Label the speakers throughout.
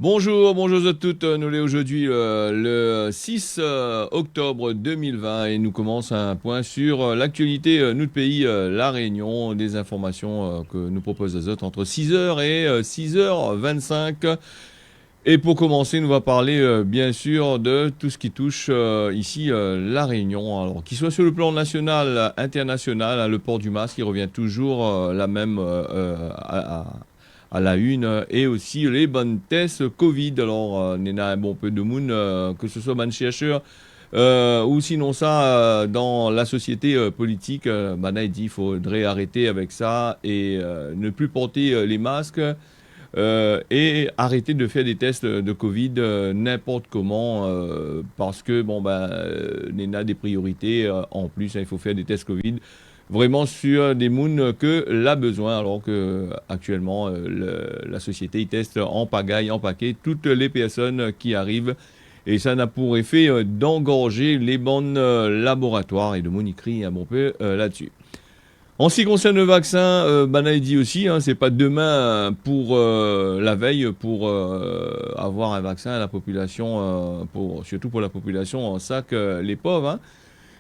Speaker 1: Bonjour, bonjour à toutes. Nous sommes aujourd'hui le 6 octobre 2020 et nous commençons un point sur l'actualité de notre pays, La Réunion, des informations que nous propose les autres entre 6h et 6h25. Et pour commencer, nous va parler bien sûr de tout ce qui touche ici La Réunion. Alors, qu'il soit sur le plan national, international, hein, le port du masque, il revient toujours la même à la une, et aussi les bonnes tests Covid. Alors, il y a un bon peu de monde, que ce soit ban chercheur ou sinon ça, dans la société politique, il dit qu'il faudrait arrêter avec ça et ne plus porter les masques. Et arrêter de faire des tests de Covid n'importe comment parce que on a des priorités en plus, hein, il faut faire des tests Covid vraiment sur des mouns que l'a besoin, alors que actuellement la société il teste en pagaille, en paquet toutes les personnes qui arrivent, et ça n'a pour effet d'engorger les bonnes laboratoires, et de monicry un bon peu là-dessus. En ce qui concerne le vaccin, Banaï dit aussi, hein, c'est pas demain pour la veille pour avoir un vaccin à la population, surtout pour la population en sac, les pauvres. Hein.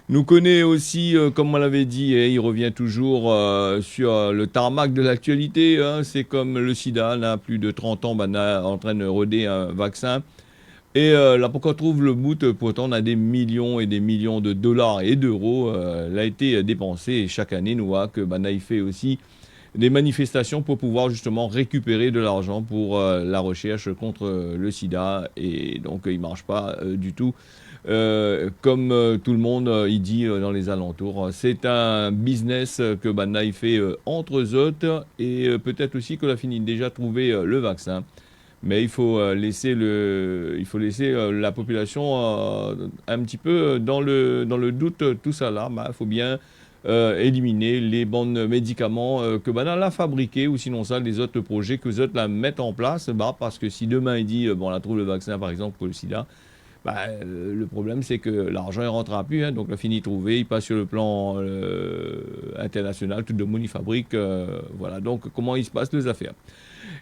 Speaker 1: Nous connaît aussi, comme on l'avait dit, et il revient toujours sur le tarmac de l'actualité. Hein, c'est comme le sida, là, plus de 30 ans, Bana en train de roder un vaccin. Et là, pourquoi on trouve le bout, pourtant on a des millions et des millions de dollars et d'euros l'a été dépensé, et chaque année nous voit que Banaï fait aussi des manifestations pour pouvoir justement récupérer de l'argent pour la recherche contre le sida, et donc il marche pas du tout comme tout le monde il dit dans les alentours. C'est un business que Banaï fait entre autres, et peut-être aussi que a fini déjà trouver le vaccin. Mais il faut laisser la population un petit peu dans le doute, tout ça là. Il faut bien éliminer les bons médicaments que Banal a fabriqués, ou sinon ça, les autres projets que les autres la mettent en place. Parce que si demain il dit, bon, on a trouvé le vaccin par exemple pour le sida, le problème, c'est que l'argent ne rentrera plus. Hein, donc, il a fini de trouver. Il passe sur le plan international. Tout le monde, il fabrique. Voilà. Donc, comment il se passe les affaires.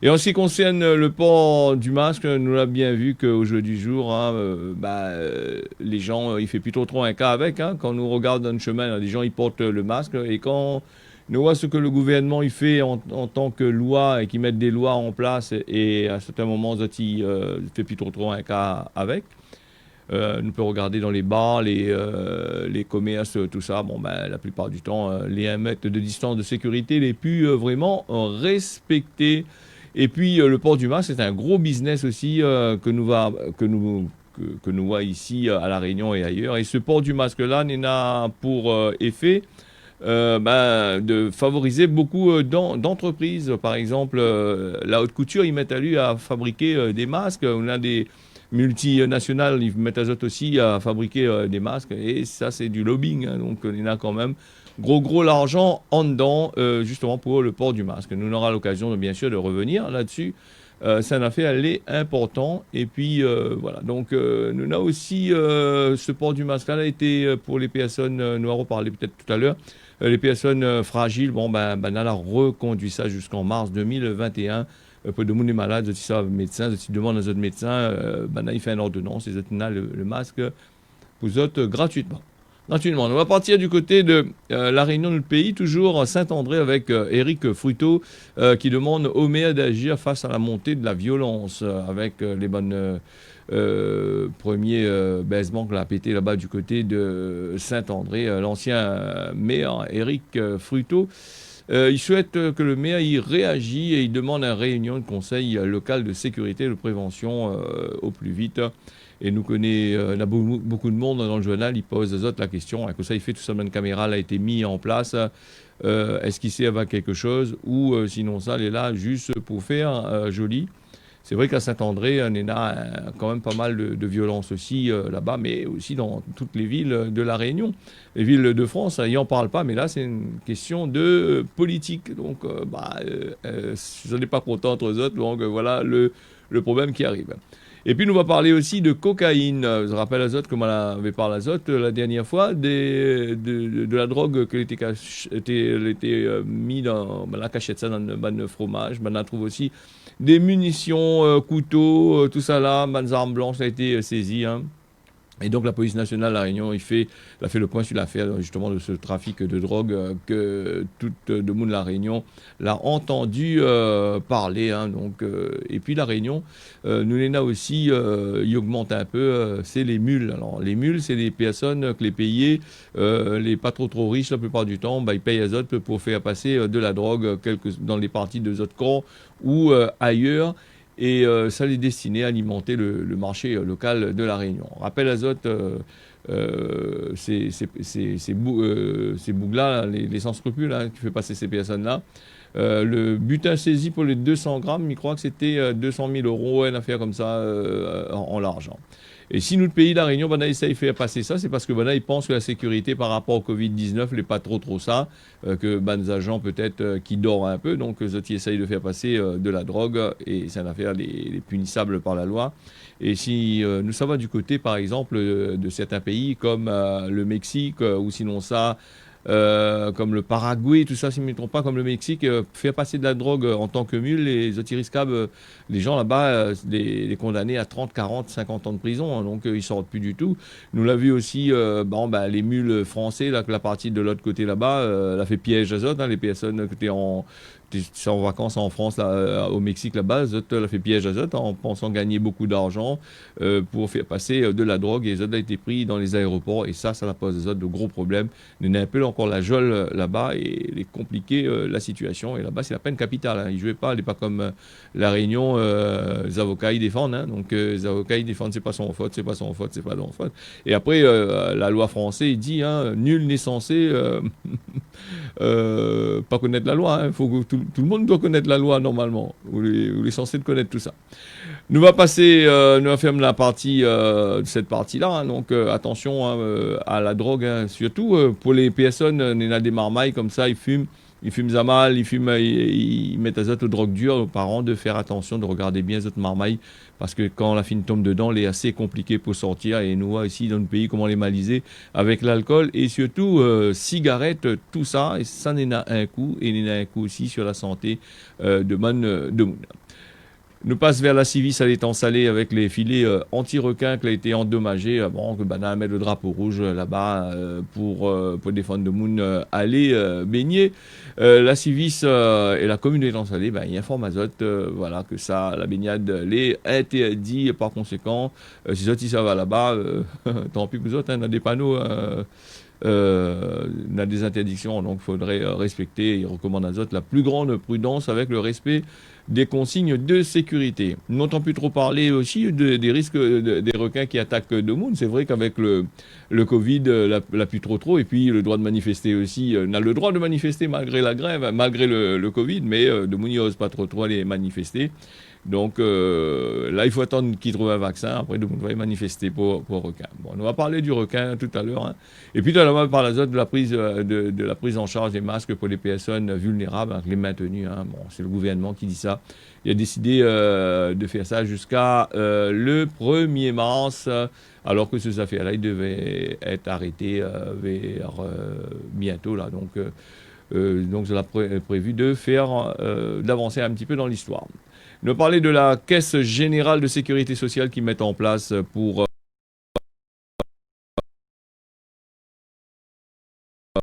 Speaker 1: Et en ce qui concerne le port du masque, nous l'avons bien vu qu'au jour du jour, hein, les gens, il fait plutôt trop un cas avec. Hein, quand nous regardons dans le chemin, les gens, ils portent le masque. Et quand nous voyons ce que le gouvernement il fait en tant que loi, et qu'ils mettent des lois en place, et à certains moments, il fait plutôt trop un cas avec. Nous pouvons regarder dans les bars, les commerces, tout ça. Bon, la plupart du temps, les 1 mètre de distance de sécurité les plus vraiment respectés. Et puis, le port du masque, c'est un gros business aussi que nous voit ici à La Réunion et ailleurs. Et ce port du masque-là n'a pour effet de favoriser beaucoup d'entreprises. Par exemple, la haute couture, ils mettent à lui à fabriquer des masques. On a des multinationales, ils mettent à eux aussi à fabriquer des masques. Et ça, c'est du lobbying. Hein, donc, il y en a quand même gros l'argent en dedans, justement pour le port du masque. Nous aurons l'occasion, bien sûr, de revenir là-dessus. C'est un affaire, elle est important. Et puis, voilà. Donc, nous avons aussi ce port du masque-là a été pour les personnes, nous allons reparler peut-être tout à l'heure, les personnes fragiles. Bon, on a reconduit ça jusqu'en mars 2021. Pour de monde est malade, ils savent médecin, ils demandent à autres médecins, il fait une ordonnance, ils ont le masque pour eux gratuitement. Gratuitement. On va partir du côté de La Réunion, le pays, toujours Saint-André, avec Éric Fruiteau, qui demande au maire d'agir face à la montée de la violence, avec les bonnes premiers baisements qu'il a pété là-bas du côté de Saint-André. L'ancien maire Éric Fruiteau, il souhaite que le maire y réagisse, et il demande une réunion de conseil local de sécurité et de prévention au plus vite. Et nous connaissons, il y a beaucoup de monde dans le journal, ils posent aux autres la question, que ça il fait tout ça, une caméra a été mise en place, est-ce qu'il sait avoir quelque chose, ou sinon ça, il est là juste pour faire joli. C'est vrai qu'à Saint-André, on a quand même pas mal de violence aussi là-bas, mais aussi dans toutes les villes de La Réunion. Les villes de France, ils n'en parlent pas, mais là, c'est une question de politique. Donc, je n'en ai pas content entre eux autres, donc voilà le problème qui arrive. Et puis, nous va parler aussi de cocaïne. Je rappelle Azote, comme on avait parlé Azote la dernière fois, de la drogue qui était mis dans la cachette, ça, dans le ban de fromage. On a trouvé aussi des munitions, couteaux, tout ça là, des armes blanches a été saisies. Hein. Et donc la police nationale de La Réunion, a fait le point sur l'affaire justement de ce trafic de drogue que tout le monde de La Réunion l'a entendu parler. Hein, donc, et puis La Réunion, nous l'en a aussi, il augmente un peu, c'est les mules. Alors les mules, c'est des personnes que les payés, les pas trop riches la plupart du temps, bah, ils payent Azote pour faire passer de la drogue dans les parties de Zotcor ou ailleurs et ça les destinait à alimenter le marché local de La Réunion. Rappel Azote, ces bougs-là, les sans scrupules hein, qui fait passer ces personnes-là, le butin saisi pour les 200 grammes, il croit que c'était 200 000 euros, une affaire comme ça en l'argent. Et si notre pays, La Réunion, ben, essaye de faire passer ça, c'est parce que ben, il pense que la sécurité par rapport au Covid-19 n'est pas trop ça, que ben, des agents peut-être qui dorment un peu, donc eux qui essayent de faire passer de la drogue, et c'est une affaire les punissables par la loi. Et si nous ça va du côté, par exemple, de certains pays comme le Mexique, ou sinon ça, comme le Paraguay, tout ça, si je ne me trompe pas, comme le Mexique, faire passer de la drogue en tant que mule, les autiriscables, les gens là-bas, les condamnés à 30, 40, 50 ans de prison, hein, donc ils sortent plus du tout. Nous l'avons vu aussi, les mules français, là, que la partie de l'autre côté là-bas, elle a fait piège azote, hein, les personnes qui étaient en vacances en France, là, au Mexique là-bas, Zot a fait piège à Zot en pensant gagner beaucoup d'argent pour faire passer de la drogue et Zot a été pris dans les aéroports et ça pose à Zot de gros problèmes. Il y a un peu encore la geôle là-bas et il est compliqué la situation et là-bas c'est la peine capitale. Hein. Il ne jouait pas, il n'est pas comme la Réunion, les avocats ils défendent. Hein. Donc les avocats ils défendent, c'est pas son faute, c'est pas son faute, c'est pas son faute. Et après la loi française il dit hein, nul n'est censé pas connaître la loi. Hein. Faut que tout le monde doit connaître la loi normalement. Vous est censé de connaître tout ça. Nous va passer, nous va faire la partie, cette partie-là. Hein. Donc attention hein, à la drogue, hein. Surtout pour les personnes, il y a des marmailles comme ça, ils fument. Ils fument à mal, ils mettent à aux drogues dures aux parents de faire attention, de regarder bien cette marmaille parce que quand la fine tombe dedans, elle est assez compliquée pour sortir et nous voit ici dans le pays comment les maliser avec l'alcool et surtout cigarettes, tout ça, et ça en a un coup et il en a un coup aussi sur la santé de monde. Nous passe vers la Civis à l'étang salé avec les filets anti-requins qui ont été endommagés. Bon, que Bana met le drapeau rouge là-bas pour défendre le monde aller baigner. La Civis et la commune d'étang salé, ben, il informe Azote voilà, que ça, la baignade les interdit par conséquent. Si Azote ça va là-bas, tant pis pour vous autres, on a des panneaux. On a des interdictions, donc il faudrait respecter, il recommande à Azote la plus grande prudence avec le respect des consignes de sécurité. Nous n'entendons plus trop parler aussi des risques des requins qui attaquent de monde. C'est vrai qu'avec le Covid, la plus trop, et puis le droit de manifester aussi. On a le droit de manifester malgré la grève, malgré le Covid, mais de monde n'ose pas trop aller manifester. Donc là, il faut attendre qu'ils trouvent un vaccin. Après, on va manifester pour le requin. Bon, on va parler du requin tout à l'heure. Hein. Et puis, on va parler de la prise de la prise en charge des masques pour les personnes vulnérables, hein, les maintenus. Hein. Bon, c'est le gouvernement qui dit ça. Il a décidé de faire ça jusqu'à le 1er mars, alors que ces affaires-là, ils devaient être arrêtés vers bientôt. Là. Donc, cela prévu de faire d'avancer un petit peu dans l'histoire. Nous parler de la Caisse générale de sécurité sociale qu'ils mettent en place pour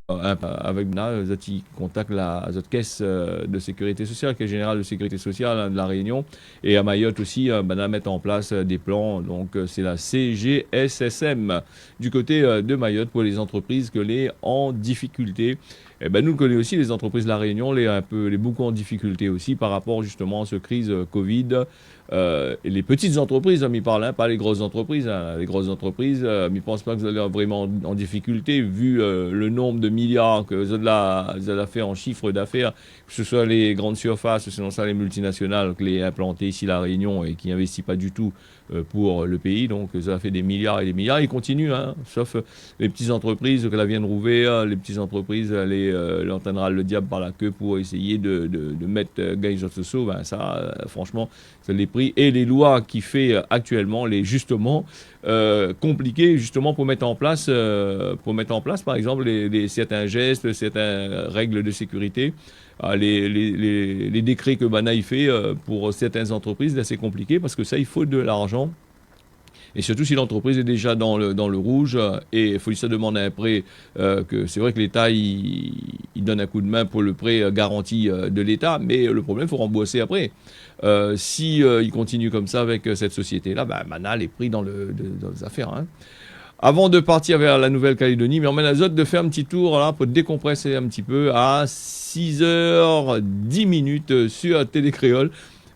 Speaker 1: avec Zati contacte la Caisse de sécurité sociale, Caisse générale de sécurité sociale hein, de la Réunion, et à Mayotte aussi, mettre en place des plans. Donc c'est la CGSSM du côté de Mayotte pour les entreprises que les en difficulté. Eh ben, nous connaissons aussi les entreprises de la Réunion, les beaucoup en difficulté aussi par rapport justement à cette crise Covid. Et les petites entreprises, on m'y parle, hein, pas les grosses entreprises. Hein. Les grosses entreprises, on ne pense pas que vous allez vraiment en difficulté vu le nombre de milliards que vous avez fait en chiffre d'affaires, que ce soit les grandes surfaces, sinon ça les multinationales, que les implantées ici à La Réunion et qui n'investissent pas du tout pour le pays. Donc ça a fait des milliards et des milliards. Ils continuent, hein, sauf les petites entreprises que la vienne rouvrir, les petites entreprises, les et l'entraînera le diable par la queue pour essayer de mettre Gaïzot Soso, ben ça, franchement, c'est les prix et les lois qui fait actuellement, les justement compliquées justement pour mettre en place, par exemple, certains gestes, certaines règles de sécurité. Les décrets que Banaï fait pour certaines entreprises, là, c'est compliqué parce que ça, il faut de l'argent. Et surtout si l'entreprise est déjà dans le rouge et il faut ça demander un prêt, que c'est vrai que l'État il donne un coup de main pour le prêt garanti de l'État, mais le problème il faut rembourser après. Si il continue comme ça avec cette société-là, ben, Manal est pris dans les affaires. Hein. Avant de partir vers la Nouvelle-Calédonie, mais emmène Azote de faire un petit tour là, pour décompresser un petit peu à 6h10 sur Télécréole.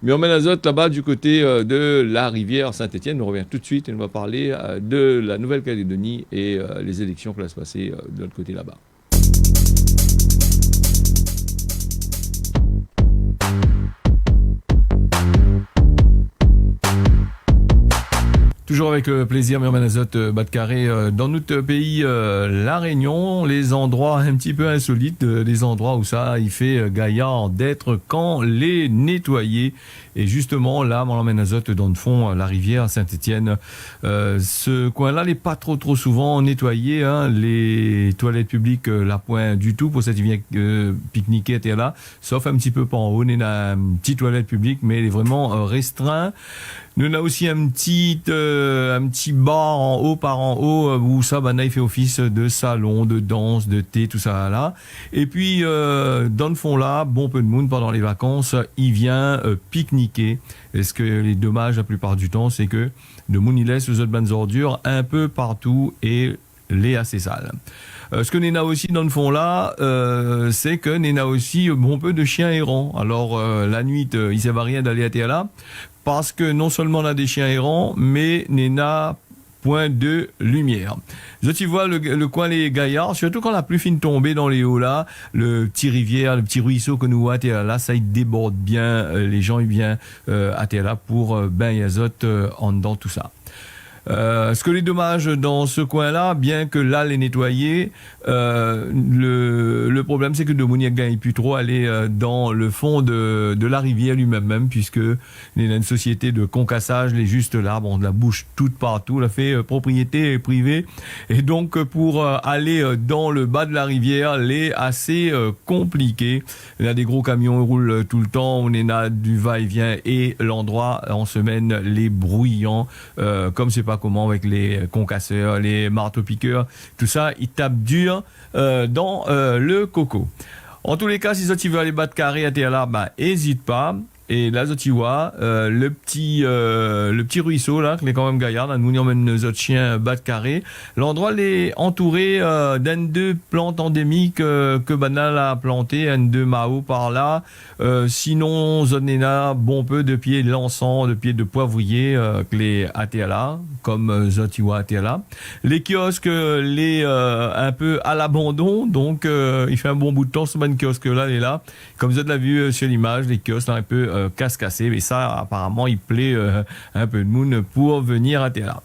Speaker 1: Mais on mène Azote là-bas du côté de la rivière Saint-Étienne. On revient tout de suite et on va parler de la Nouvelle-Calédonie et les élections qui vont se passer de l'autre côté là-bas. Toujours avec le plaisir, Mirman Azote, Batcarré, dans notre pays, La Réunion, les endroits un petit peu insolites, des endroits où ça, il fait gaillard d'être quand les nettoyer. Et justement, là, on l'emmène Azote dans le fond, la rivière Saint-Étienne. Ce coin-là n'est pas trop souvent nettoyé. Hein. Les toilettes publiques, la point du tout pour cette qui vient pique-niquer était là. Sauf un petit peu par en haut, on a une petite toilette publique, mais elle est vraiment restreinte. Nous on a aussi un petit bar par en haut où ça, il fait office de salon, de danse, de thé, tout ça là. Et puis dans le fond là, bon peu de monde pendant les vacances, il vient pique-niquer. Et ce que les dommages la plupart du temps, c'est que de monde il laisse les autres bonnes ordures un peu partout et les assez sales. Ce que Néna aussi dans le fond là, c'est que Néna aussi bon peu de chiens errants. Alors la nuit, il ne sert à rien d'aller à terre là. Parce que non seulement on a des chiens errants, mais n'a point de lumière. Tu vois le coin les gaillards, surtout quand la pluie finit de tomber dans les hauts là, le petit rivière, le petit ruisseau que nous voyons là, ça il déborde bien, les gens ils viennent à terre là pour bain azote en dedans tout ça. Ce que les dommages dans ce coin-là, bien que là les nettoyer, le problème c'est que de Mouniac gagne plus trop aller dans le fond de la rivière lui-même, puisque il y a une société de concassage, les juste là, bon, de la bouche toute partout, la fait propriété privée, et donc pour aller dans le bas de la rivière, les assez compliqué. Il y a des gros camions qui roulent tout le temps, on est là du va-et-vient et l'endroit en semaine les bruyants, comme c'est pas comment avec les concasseurs, les marteaux-piqueurs, tout ça, ils tapent dur dans le coco. En tous les cas, si tu veux aller battre carré à terre là, hésite pas. Et là, tu vois, le petit ruisseau, là, qui est quand même gaillard, nous, on emmène nos autres chiens battre carré. L'endroit, est entouré d'un deux plantes endémiques que Banal a planté, un deux mao par là. Sinon, Zonena, bon peu de pieds de l'encens, de pieds de poivrier, que les ATLA, comme Zotiwa ATLA. Les kiosques, un peu à l'abandon, donc il fait un bon bout de temps, ce bon kiosque-là, il est là. Comme vous l'a vu sur l'image, les kiosques, là, un peu casse-cassé, mais ça apparemment il plaît un peu de monde pour venir à terre.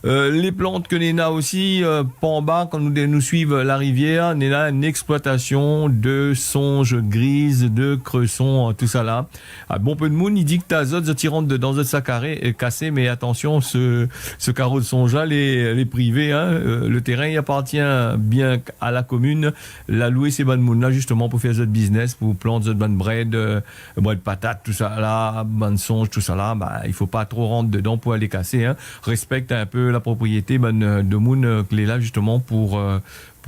Speaker 1: Les plantes que Néna aussi, en bas, quand nous suivons la rivière, Néna une exploitation de songes grises, de cresson, tout ça là. Bon peu de monde, il dit que t'as zot, tu rentres dans un sac cassé, mais attention, ce carreau de songe là, les privés, hein, le terrain, il appartient bien à la commune. La louer ces bonnes monde là, justement, pour faire zot business, pour planter zot bonne bread, de patates, tout ça là, bonne songe, tout ça là, il faut pas trop rentrer dedans pour aller casser, hein. Respecte un peu la propriété de Moon qui est là justement pour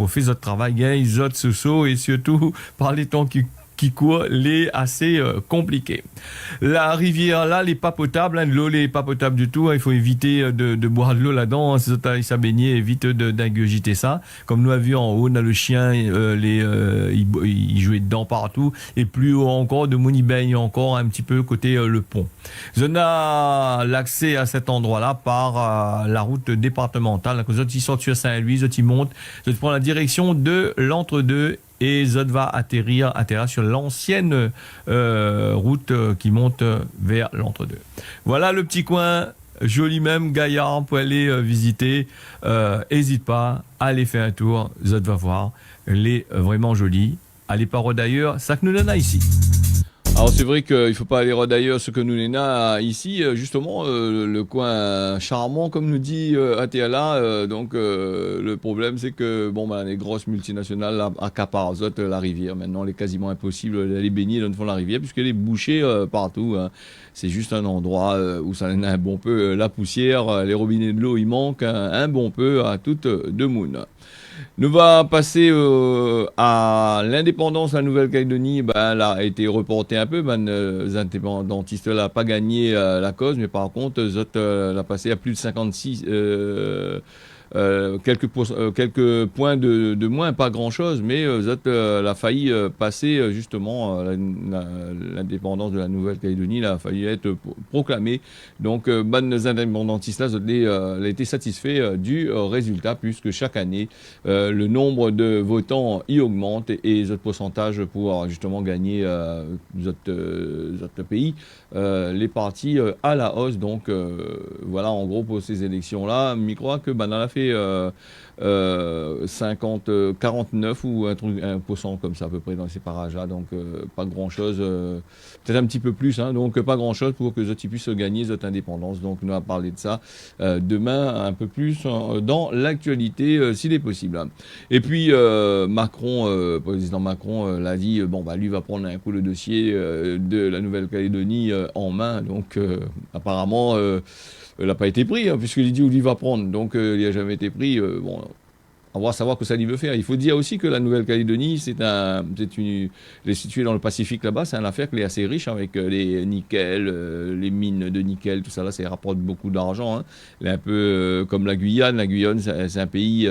Speaker 1: faire notre travail, ils autres sous et surtout par les temps qui court, les assez compliqué. La rivière là, les pas potables, hein, l'eau n'est pas potable du tout, hein, il faut éviter de boire de l'eau là-dedans, hein, ça baigner, évite d'ingurgiter ça. Comme nous avons vu en haut, on a le chien, il jouait dedans partout, et plus haut encore, de Mouni baigne encore un petit peu côté le pont. On a l'accès à cet endroit-là par la route départementale. Quand ils sortent sur Saint-Louis, ils montent, ils prennent la direction de l'entre-deux. Et Zod va atterrir sur l'ancienne route qui monte vers l'entre-deux. Voilà le petit coin joli même, Gaillard, pour aller visiter. Hésite pas, allez faire un tour, vous va voir, elle est vraiment jolie. Allez pas d'ailleurs, ça que nous en a ici. Alors c'est vrai qu'il ne faut pas aller d'ailleurs ce que nous n'en ici, justement, le coin charmant, comme nous dit Athéala. Donc le problème c'est que bon, ben, les grosses multinationales accaparent la rivière. Maintenant, il est quasiment impossible d'aller baigner dans le fond de la rivière puisqu'elle est bouchée partout. Hein. C'est juste un endroit où ça en a un bon peu la poussière, les robinets de l'eau, il manque un bon peu à toute de moon. Nous va passer à l'indépendance de la Nouvelle-Calédonie. Ben, elle a été reportée un peu. Ben, les indépendantistes n'ont pas gagné la cause, mais par contre, Zot l'a passé à plus de 56. Quelques points de moins, pas grand-chose, mais Zot a failli passer justement l'indépendance de la Nouvelle-Calédonie, il a failli être proclamée. Donc, les indépendantistes là, a été satisfait du résultat, puisque chaque année, le nombre de votants y augmente et les autres pourcentages pour justement gagner les autres pays, les partis à la hausse. Donc, voilà en gros pour ces élections-là. Je crois que on a fait 50, 49 ou un truc, 1% comme ça à peu près dans ces parages-là. Donc pas grand-chose, peut-être un petit peu plus, hein, donc pas grand-chose pour que Zoti puisse gagner cette indépendance. Donc nous allons parler de ça demain un peu plus dans l'actualité s'il est possible. Et puis Macron, président Macron l'a dit, bon bah lui va prendre un coup le dossier de la Nouvelle-Calédonie en main. Donc apparemment il n'a pas été pris, hein, puisqu'il dit où il va prendre. Donc, il n'a jamais été pris. Bon, on va savoir que ça lui veut faire. Il faut dire aussi que la Nouvelle-Calédonie, elle est située dans le Pacifique là-bas. C'est une affaire qui est assez riche avec les nickel, les mines de nickel, tout ça là, ça rapporte beaucoup d'argent. Hein. Elle est un peu comme la Guyane. La Guyane, c'est un pays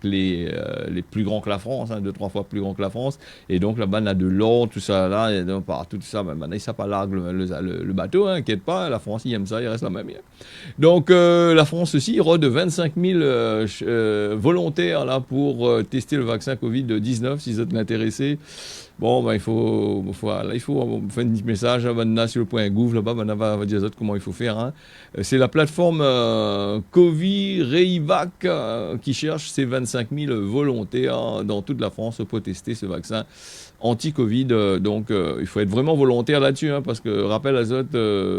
Speaker 1: les plus grands que la France, hein, 2-3 fois plus grand que la France. Et donc là-bas, on a de l'or, tout ça là, et donc, partout, tout ça. Maintenant, ça pas largue le bateau, hein, inquiète pas. La France, il aime ça, il reste la même. Donc la France aussi rôde 25 000 volontaires là pour tester le vaccin Covid-19 si vous êtes intéressés. Bon, ben, il faut faire un petit message à Vanna sur le point gouv là-bas, Vanna va dire comment il faut faire. Hein. C'est la plateforme Covid Reivac qui cherche ces 25 000 volontaires dans toute la France pour tester ce vaccin anti-Covid. Donc, il faut être vraiment volontaire là-dessus, hein, parce que, rappel Azote,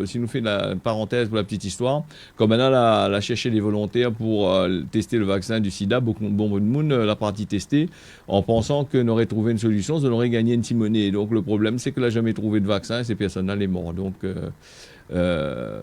Speaker 1: si nous fait la parenthèse pour la petite histoire, comme maintenant, elle a cherché des volontaires pour tester le vaccin du sida, beaucoup de monde la partie testée, en pensant qu'on aurait trouvé une solution, on aurait gagné une monnaie. Donc, le problème, c'est qu'elle n'a jamais trouvé de vaccin et ces personnes-là sont mortes. Donc, un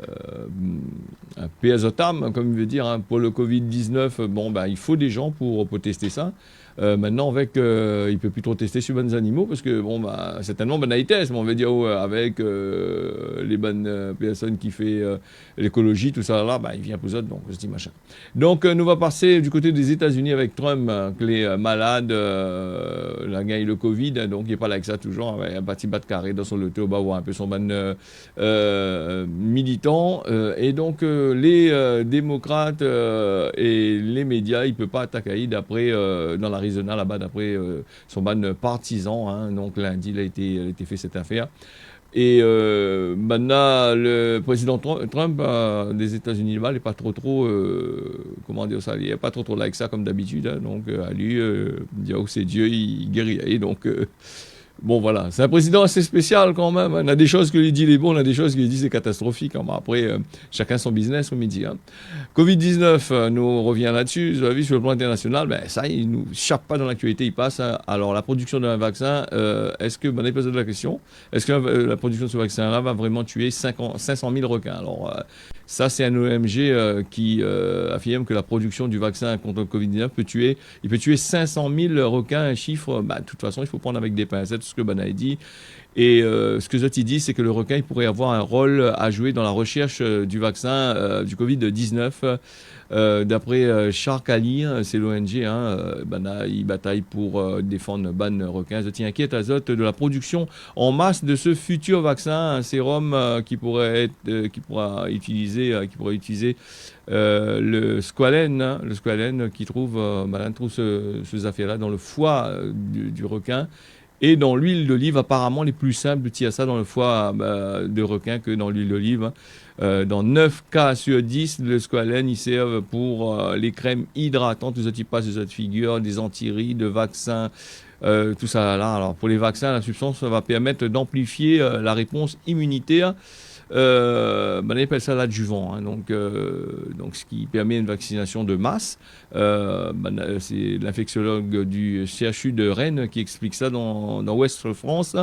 Speaker 1: PSOTAM, comme il veut dire, hein, pour le Covid-19, bon, ben, il faut des gens pour tester ça. Maintenant, avec, il ne peut plus trop tester sur les animaux parce que, bon, bah, certainement, ben, il teste, mais on va dire, avec les bonnes personnes qui font l'écologie, tout ça là, bah, il vient pour ça, donc, je dis machin. Donc, nous va passer du côté des États-Unis avec Trump, que les malades, la gagne le Covid, donc il n'est pas là avec ça toujours, avec un petit bat de carré dans son loto, va voir un peu son ban militant, et donc les démocrates et les médias, il ne peut pas attaquer d'après, dans l'Arizona, là-bas, d'après son ban partisan, hein, donc lundi, il a été fait cette affaire. Et maintenant, le président Trump des États-Unis, il n'est pas trop, comment dire ça, il n'est pas trop like ça comme d'habitude, hein, donc à lui, dire que c'est Dieu, il guérit. Et donc, bon, voilà, c'est un président assez spécial quand même. On a des choses que lui dit les bons, on a des choses que lui dit c'est catastrophique. Hein. Après, chacun son business, on me dit. Hein. Covid-19, nous revient là-dessus. Vous avez vu, sur le plan international, ben, ça, il nous chape pas dans l'actualité, il passe. Hein. Alors, la production d'un vaccin, est-ce que, on a posé la question, est-ce que la production de ce vaccin-là va vraiment tuer 500 000 requins? Alors, ça, c'est un OMG qui affirme que la production du vaccin contre le Covid-19 peut tuer 500 000 requins, un chiffre, bah, de toute façon, il faut prendre avec des pincettes ce que Bana a dit. Et ce que Zoti dit, c'est que le requin il pourrait avoir un rôle à jouer dans la recherche du vaccin du Covid-19. D'après Shark Ali, c'est l'ONG, hein, il bataille pour défendre ban requin. Zoti inquiète Azote de la production en masse de ce futur vaccin, un sérum qui pourrait utiliser le squalène, hein, qui trouve ces affaires-là dans le foie du requin. Et dans l'huile d'olive, apparemment, les plus simples, il y a ça dans le foie de requin que dans l'huile d'olive. Hein. Dans 9 cas sur 10, le squalène, ils servent pour les crèmes hydratantes, les autres passent des autres figures, des antirides, de vaccins, tout ça là. Alors pour les vaccins, la substance va permettre d'amplifier la réponse immunitaire. On appelle ça l'adjuvant, hein, donc ce qui permet une vaccination de masse. C'est l'infectiologue du CHU de Rennes qui explique ça dans Ouest France.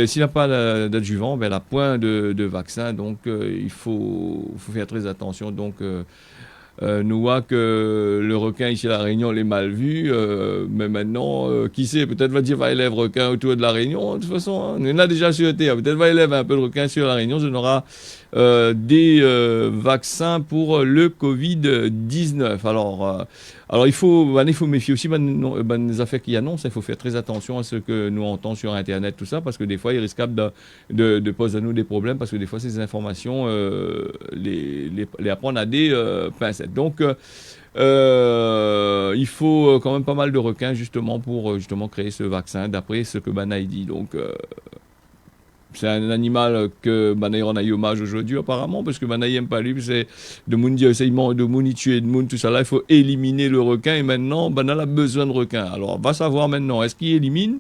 Speaker 1: S'il n'a pas d'adjuvant, elle a point de vaccin, donc il faut faire très attention. Donc nous voit que le requin ici à La Réunion l'est mal vu, mais maintenant, qui sait, peut-être va dire va élève requin autour de La Réunion, de toute façon, hein, on en a déjà sur Terre, peut-être va élève un peu de requin sur La Réunion, on aura des vaccins pour le Covid-19. Alors il faut méfier aussi des affaires qui annoncent, il faut faire très attention à ce que nous entendons sur Internet, tout ça, parce que des fois, il risque de poser à nous des problèmes, parce que des fois, ces informations, les apprendre à des pincettes. Donc, il faut quand même pas mal de requins, justement, pour créer ce vaccin, d'après ce que Banaï dit. Donc, c'est un animal que Banaï rend hommage aujourd'hui, apparemment, parce que Banaï n'aime pas lui, c'est de moun dit essayement de moun, il tue de moun, tout ça là, il faut éliminer le requin, et maintenant, Banaï a besoin de requins. Alors, va savoir maintenant, est-ce qu'il élimine,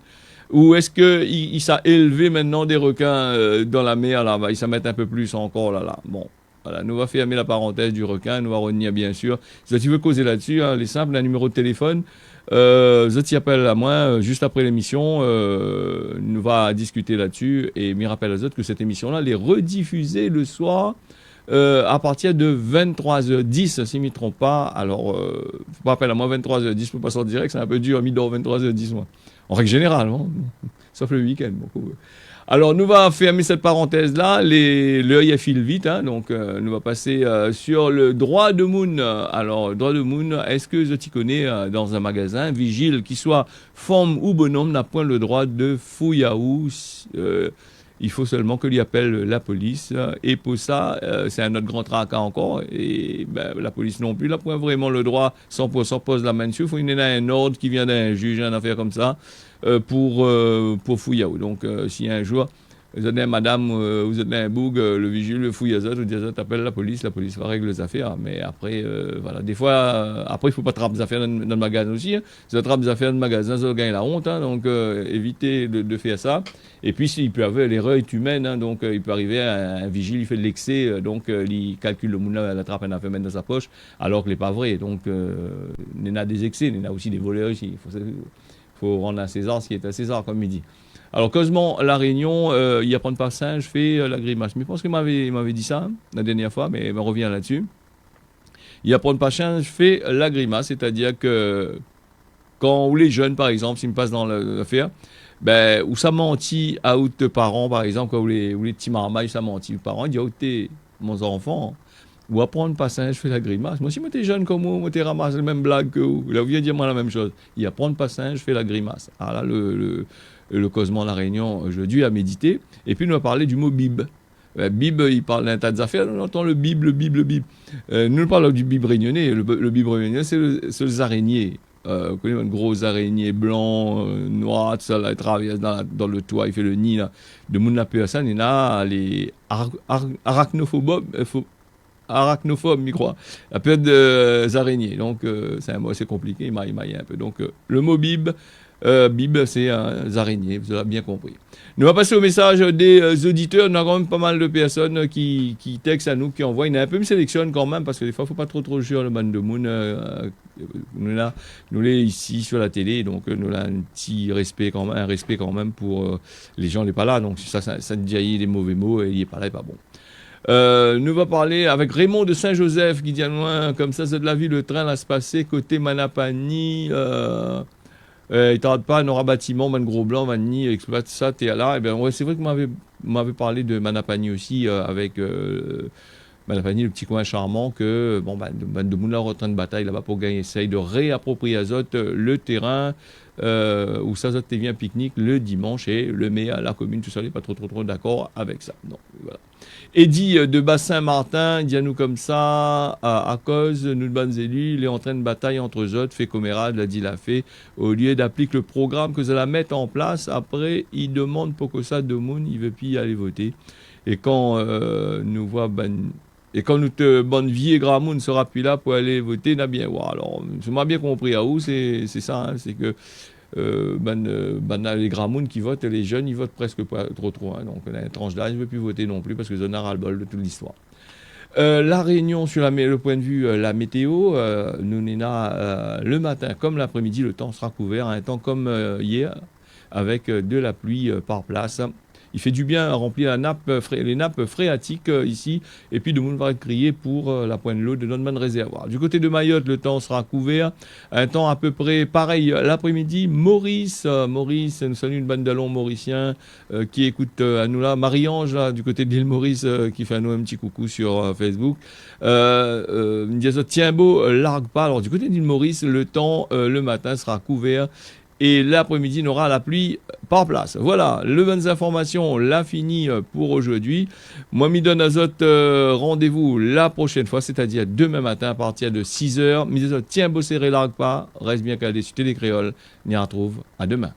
Speaker 1: ou est-ce qu'il s'est élevé maintenant des requins dans la mer, là, il s'en met un peu plus encore, là. Bon. Voilà, nous va fermer la parenthèse du requin, nous va revenir bien sûr. Si tu veux causer là-dessus, hein, les simples, un numéro de téléphone, je t'y appelle à moi juste après l'émission, nous va discuter là-dessus et me rappelle aux autres que cette émission-là, elle est rediffusée le soir à partir de 23h10, si je ne me trompe pas. Alors, faut pas appeler à moi 23h10 pour passer en direct, c'est un peu dur à mi-dor 23h10, moi. En règle générale, hein, sauf le week-end. Beaucoup. Alors, nous va fermer cette parenthèse-là. L'œil file vite, hein, donc nous va passer sur le droit de Moon. Alors, droit de Moon, est-ce que je t'y connais dans un magasin vigile, qui soit femme ou bonhomme, n'a point le droit de fouillaou. Il faut seulement que lui appelle la police. Et pour ça, c'est un autre grand tracas encore. Et la police non plus n'a point vraiment le droit, 100% pose la main dessus. Il faut qu'il y ait un ordre qui vient d'un juge, une affaire comme ça. Pour fouiller. Donc, si un jour, vous êtes un madame, vous êtes un boug, le vigile, le fouille à ça, vous dites, t'appelles la police va régler les affaires. Mais après, voilà, des fois, après, il ne faut pas attraper des affaires dans le magasin aussi. Hein. Si vous attrapez des affaires dans le magasin, ça gagne la honte. Hein, donc, évitez de faire ça. Et puis, s'il peut avoir, l'erreur est humaine. Hein, donc, il peut arriver, un vigile, il fait de l'excès. Donc, il calcule le monde là, il attrape un affaire même dans sa poche, alors que ce n'est pas vrai. Donc, il y en a des excès, il y en a aussi des voleurs ici. Il faut rendre à César ce qui est à César, comme il dit. Alors, causemement, La Réunion, il y a pas de passage, fait la grimace. Mais je pense qu'il m'avait dit ça la dernière fois, mais on revient là-dessus. Il y a pas de passage, fait la grimace, c'est-à-dire que quand les jeunes, par exemple, s'ils me passent dans l'affaire, où ça mentit à tes parents, par exemple, quand les petits marmailles, ça mentit aux parents, ils disent, oh, t'es mon enfant. Ou apprendre passage, je fais la grimace. Moi, si moi, t'es jeune comme moi, t'es ramasse les mêmes blagues que vous. Là, vous venez dire moi la même chose. Il apprendre passage, je fais la grimace. Alors là, le causement de La Réunion, aujourd'hui, a médité. Et puis, nous a parlé du mot bib. Bib, il parle d'un tas d'affaires. On entend le bib. Nous parlons du bib réunionnais. Le bib réunionnais, c'est les araignées. Vous connaissez une grosse araignée blanc, noir, tout ça, là, il traverse dans le toit, il fait le nid, là. De mon appel à ça, il y en a les arachnophobes. Arachnophobes, je crois. La peur des araignées. Donc, c'est un mot assez compliqué, il m'a un peu. Donc, le mot bib, c'est des araignées, vous avez bien compris. Nous allons passer au message des auditeurs. On a quand même pas mal de personnes qui textent à nous, qui envoient. Il y en a un peu, me sélectionne quand même, parce que des fois, il ne faut pas trop jouer le band de Moon. Nous l'est ici sur la télé, donc nous avons un respect quand même pour les gens, n'est pas là. Donc, ça dit des mauvais mots, et il n'est pas là, il n'est pas bon. Nous va parler avec Raymond de Saint-Joseph qui dit à loin, comme ça, c'est de la vie, le train va se passer côté Manapani. Il tarde pas, on aura bâtiment, man gros blanc, man ni, exploite ça, t'es là. Et bien, ouais, c'est vrai que m'avait parlé de Manapani aussi avec la famille, le petit coin charmant que, bon, de Moulin en train de bataille là-bas pour gagner, essaye de réapproprier Azote le terrain où ça Azote vient pique-nique le dimanche et le maire, la commune, tout ça, n'est pas trop d'accord avec ça. Donc, voilà. Eddy de Bassin-Martin, dit à nous comme ça, à cause, nous de bonnes élus, il est en train de bataille entre eux autres, fait comérade, l'a dit, l'a fait, au lieu d'appliquer le programme que ça la mettre en place, après, il demande pour que ça, Demoun, il veut plus y aller voter. Et quand nous voit, et quand nous te bonne vie et Gramoun ne sera plus là pour aller voter, n'a bien voir. Alors, je m'as bien compris à où, c'est ça, hein, c'est que les Gramoun qui votent, les jeunes, ils votent presque pas trop. Hein, donc, la tranche d'âge ne veut plus voter non plus parce que ça n'a ras le bol de toute l'histoire. La Réunion, sur le point de vue la météo, nous n'ena le matin comme l'après-midi, le temps sera couvert, un temps comme hier, avec de la pluie par place. Il fait du bien à remplir les nappes phréatiques ici, et puis de monde va être crié pour la pointe de l'eau de notre réservoir. Du côté de Mayotte, le temps sera couvert, un temps à peu près pareil l'après-midi. Maurice, nous salue une bande d'allons mauriciens qui écoute à nous là. Marie-Ange, là, du côté de l'île Maurice, qui fait à nous un petit coucou sur Facebook. Tiens beau, largue pas. Alors du côté de l'île Maurice, le temps le matin sera couvert. Et l'après-midi, on aura la pluie par place. Voilà, les bonnes informations, l'a fini pour aujourd'hui. Moi, Midon Azote, rendez-vous la prochaine fois, c'est-à-dire demain matin à partir de 6h. Midon Azote, tiens, bosser, largue pas, reste bien calé, sur Télé Créole. On y retrouve à demain.